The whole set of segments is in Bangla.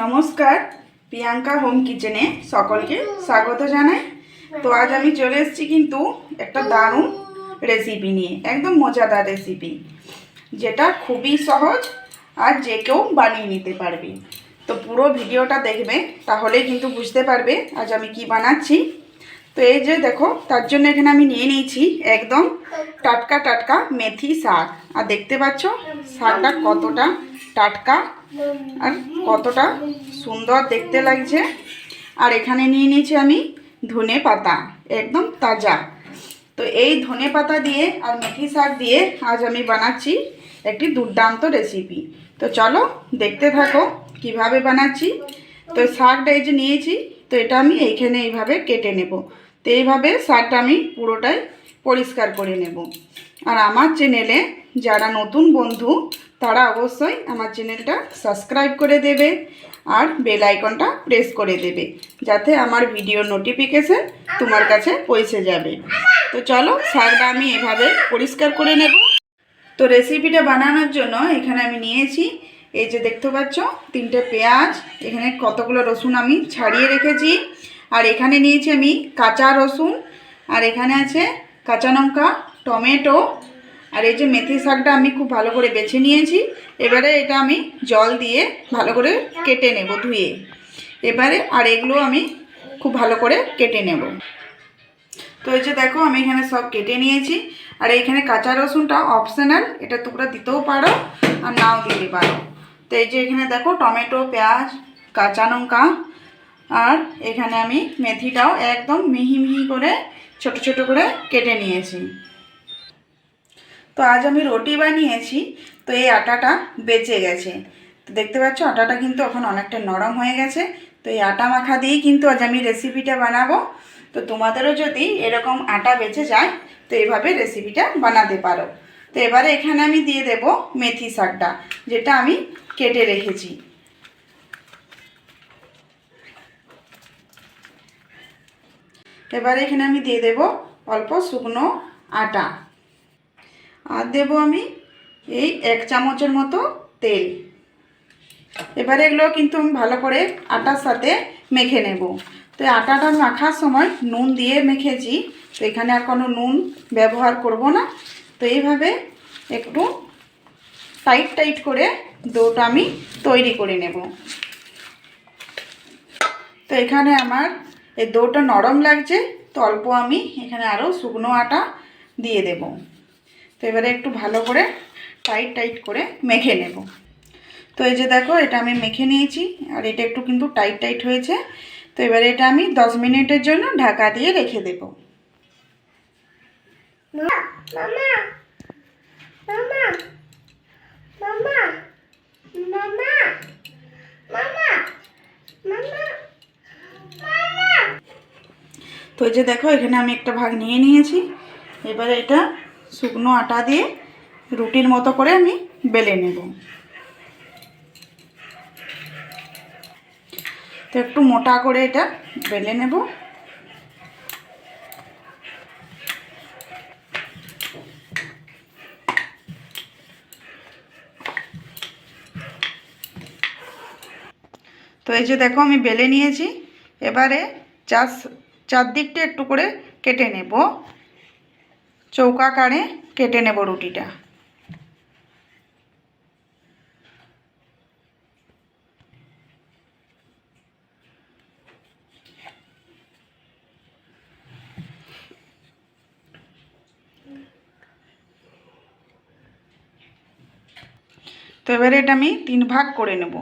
নমস্কার, প্রিয়াঙ্কা হোম কিচেনে সকলকে স্বাগত জানাই। তো আজ আমি চলে এসেছি কিন্তু একটা দারুণ রেসিপি নিয়ে, একদম মজাদার রেসিপি যেটা খুবই সহজ আর যে কেউ বানিয়ে নিতে পারবে। তো পুরো ভিডিওটা দেখবে, তাহলে কিন্তু বুঝতে পারবে আজ আমি কি বানাচ্ছি। তো এই যে দেখো, তার জন্য এখানে আমি নিয়ে নিয়েছি একদম টাটকা টাটকা মেথি শাক। আর দেখতে পাচ্ছ শাকটা কতটা টাটকা আর কতটা সুন্দর দেখতে লাগছে। আর এখানে নিয়ে নিয়েছি আমি ধনে পাতা, একদম তাজা। তো এই ধনে পাতা দিয়ে আর মেথি শাক দিয়ে আজ আমি বানাচ্ছি একটি দুর্দান্ত রেসিপি। তো চলো দেখতে থাকো কিভাবে বানাচ্ছি। তো শাকটা এই যে নিয়েছি, তো এটা আমি এইখানে এইভাবে কেটে নেব। তো এইভাবে শাকটা আমি পুরোটাই পরিষ্কার করে নেব। আর আমার চ্যানেলে যারা নতুন বন্ধু, তারা অবশ্যই আমার চ্যানেলটা সাবস্ক্রাইব করে দেবে আর বেল আইকনটা প্রেস করে দেবে, যাতে আমার ভিডিও নোটিফিকেশন তোমার কাছে পৌঁছে যাবে। তো চলো শাকটা আমি এভাবে পরিষ্কার করে নেব। তো রেসিপিটা বানানোর জন্য এখানে আমি নিয়েছি, এই যে দেখতে পাচ্ছ, 3টে পেঁয়াজ, এখানে কতগুলো রসুন আমি ছাড়িয়ে রেখেছি। আর এখানে নিয়েছি আমি কাঁচা রসুন, আর এখানে আছে কাঁচা লঙ্কা, টমেটো, আর এই যে মেথি শাকটা আমি খুব ভালো করে বেছে নিয়েছি। এবারে এটা আমি জল দিয়ে ভালো করে কেটে নেব ধুয়ে। এবারে আর এগুলো আমি খুব ভালো করে কেটে নেব। তো এই যে দেখো, আমি এখানে সব কেটে নিয়েছি। আর এইখানে কাঁচা রসুনটা অপশনাল, এটা তোমরা দিতেও পারো আর নাও দিতে পারো। তো এই যে এখানে দেখো টমেটো, পেঁয়াজ, কাঁচা লঙ্কা, আর এখানে আমি মেথিটাও একদম মিহি মিহি করে ছোট ছোট করে কেটে নিয়েছি। তো আজ আমি রুটি বানিয়েছি, তো এই আটাটা বেঁচে গেছে। তো দেখতে পাচ্ছ আটাটা কিন্তু এখন অনেকটা নরম হয়ে গেছে। তো এই আটা মাখা দিয়েই কিন্তু আজ আমি রেসিপিটা বানাবো। তো তোমাদেরও যদি এরকম আটা বেঁচে যায়, তো এইভাবে রেসিপিটা বানাতে পারো। তো এবারে এখানে আমি দিয়ে দেব মেথি শাকটা, যেটা আমি কেটে রেখেছি। এবারে এখানে আমি দিয়ে দেব অল্প শুকনো আটা, আর দেব আমি এই 1 চামচের মতো তেল। এবারে এগুলো কিন্তু আমি ভালো করে আটার সাথে মেখে নেব। তো আটাটা মাখার সময় নুন দিয়ে মেখেছি, তো এখানে আর কোনো নুন ব্যবহার করব না। তো এইভাবে একটু টাইট টাইট করে ডোটা আমি তৈরি করে নেব। তো এখানে আমার এই ডোটা নরম লাগছে, তো অল্প আমি এখানে আরও শুকনো আটা দিয়ে দেব। তো এবারে একটু ভালো করে টাইট টাইট করে মেখে নেব। তো এই যে দেখো, এটা আমি মেখে নিয়েছি, আর এটা একটু কিন্তু টাইট টাইট হয়েছে। তো এবারে এটা আমি 10 মিনিটের জন্য ঢাকা দিয়ে রেখে দেব। তো এই যে দেখো, এখানে আমি একটা ভাগ নিয়ে নিয়েছি। এবারে এটা শুকনো আটা দিয়ে রুটির মতো করে আমি বেলে নেব। তো একটু মোটা করে এটা বেলে নেব। তো এই যে দেখো, আমি বেলে নিয়েছি। এবারে চারদিকটা একটু করে কেটে নেব, চৌকাকারে কেটে নেব রুটিটা। তো এবারে এটা আমি 3 ভাগ করে নেব।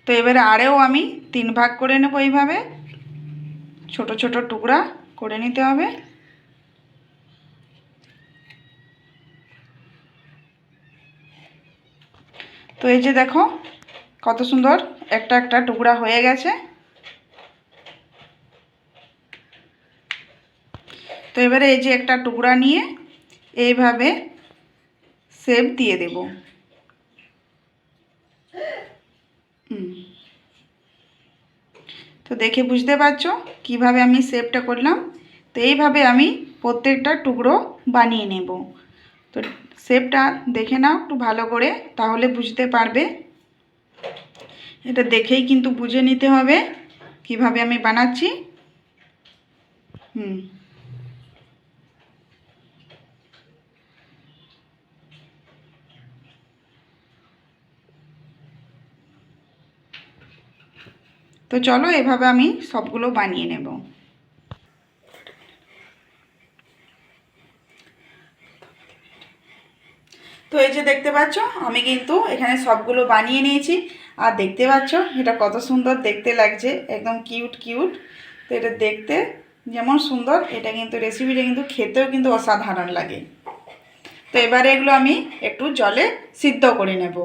তো এবারে আরেও আমি 3 ভাগ করে নেব। এইভাবে ছোট ছোট টুকরা করে নিতে হবে। তো এই যে দেখো, কত সুন্দর একটা একটা টুকরা হয়ে গেছে। তো এবারে এই যে একটা টুকরা নিয়ে এইভাবে শেপ দিয়ে দেব। তো দেখে বুঝতে পারছো কিভাবে আমি শেপটা করলাম। তো এইভাবে আমি প্রত্যেকটা টুকরো বানিয়ে নেব। তো শেপটা দেখে নাও একটু ভালো করে, তাহলে বুঝতে পারবে। এটা দেখেই কিন্তু বুঝে নিতে হবে কিভাবে আমি বানাচ্ছি। তো চলো এভাবে আমি সবগুলো বানিয়ে নেব। তো এই যে দেখতে পাচ্ছ আমি কিন্তু এখানে সবগুলো বানিয়ে নিয়েছি। আর দেখতে পাচ্ছ এটা কত সুন্দর দেখতে লাগছে, একদম কিউট কিউট। তো এটা দেখতে যেমন সুন্দর, এটা কিন্তু রেসিপিটা কিন্তু খেতেও কিন্তু অসাধারণ লাগে। তো এবারে এগুলো আমি একটু জলে সিদ্ধ করে নেব।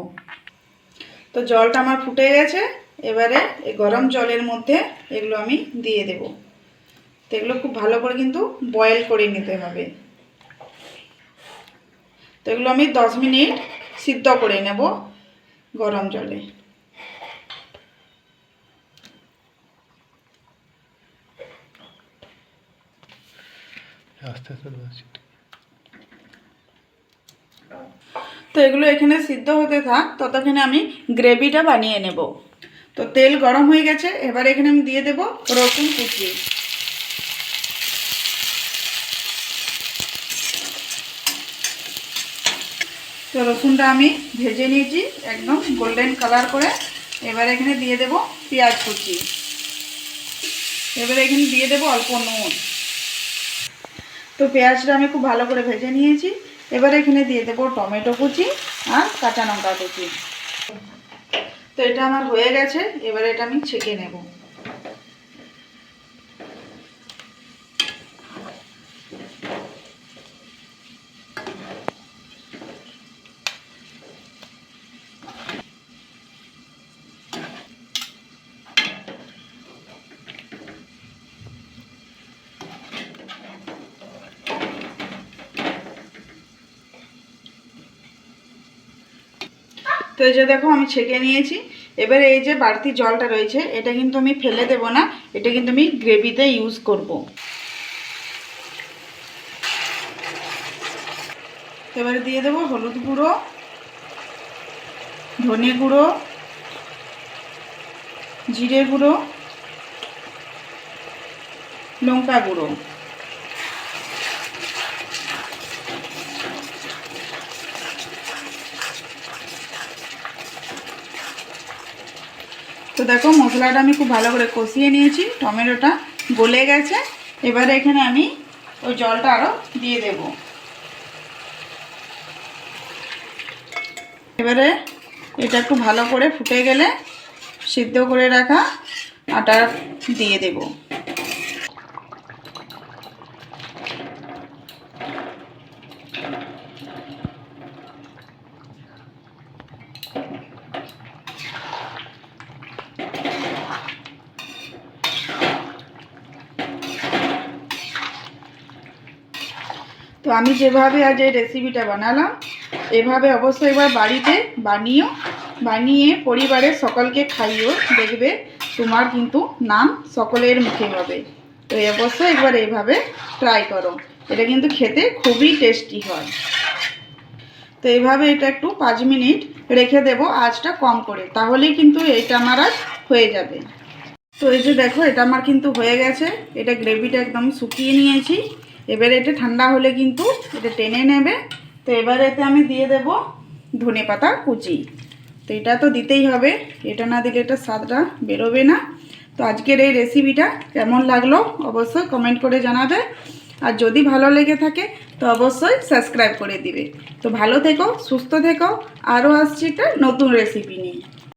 তো জলটা আমার ফুটে গেছে, এবারে এই গরম জলের মধ্যে এগুলো আমি দিয়ে দেব। তো এগুলো খুব ভালো করে কিন্তু বয়েল করে নিতে হবে। তো এগুলো আমি 10 মিনিট সিদ্ধ করে নেব গরম জলে। তো এগুলো এখানে সিদ্ধ হতে থাক, ততক্ষণে আমি গ্রেভিটা বানিয়ে নেব। তো তেল গরম হয়ে গেছে, এবার এখানে আমি দিয়ে দেব রসুন কুচি। তো রসুনটা আমি ভেজে নিয়েছি একদম গোল্ডেন কালার করে। এবার এখানে দিয়ে দেব পেঁয়াজ কুচি। এবারে এখানে দিয়ে দেব অল্প নুন। তো পেঁয়াজটা আমি খুব ভালো করে ভেজে নিয়েছি। এবারে এখানে দিয়ে দেব টমেটো কুচি আর কাঁচা লঙ্কা কুচি। তো এটা আমার হয়ে গেছে, এবারে এটা আমি ছেঁকে নেব। তো এই যে দেখো আমি ছেঁকে নিয়েছি। এবারে এই যে বাড়তি জলটা রয়েছে এটা কিন্তু আমি ফেলে দেব না, এটা কিন্তু আমি গ্রেভিতে ইউজ করব। এবারে দিয়ে দেব হলুদ গুঁড়ো, ধনে গুঁড়ো, জিরে গুঁড়ো, লঙ্কা গুঁড়ো। তো দেখো মশলাটা আমি খুব ভালো করে কষিয়ে নিয়েছি, টমেটোটা গলে গেছে। এবারে এখানে আমি ওই জলটা আরও দিয়ে দেব। এবারে এটা একটু ভালো করে ফুটে গেলে সিদ্ধ করে রাখা আটা দিয়ে দেব। তো আমি যেভাবে আজ এই রেসিপিটা বানালাম, এভাবে অবশ্যই একবার বাড়িতে বানিয়ে পরিবারের সকলকে খাইও, দেখবে তোমার কিন্তু নাম সকলের মুখে হবে। তো অবশ্যই একবার এইভাবে ট্রাই করো, এটা কিন্তু খেতে খুবই টেস্টি হয়। তো এইভাবে এটা একটু 5 মিনিট রেখে দেব আঁচটা কম করে, তাহলেই কিন্তু এটা আমার আজ হয়ে যাবে। তো এই যে দেখো এটা আমার কিন্তু হয়ে গেছে, এটা গ্রেভিটা একদম শুকিয়ে নিয়েছি। এবারে এটা ঠান্ডা হলে কিন্তু এটা টেনে নেবে। তো এবারে এতে আমি দিয়ে দেব ধনেপাতা কুচি। তো এটা তো দিতেই হবে, এটা না দিলে এটা স্বাদটা বেরোবে না। তো আজকের এই রেসিপিটা কেমন লাগলো অবশ্যই কমেন্ট করে জানাবে। আর যদি ভালো লেগে থাকে তো অবশ্যই সাবস্ক্রাইব করে দিবে। তো ভালো থেকো, সুস্থ থেকো, আরও আসছি একটা নতুন রেসিপি নিয়ে।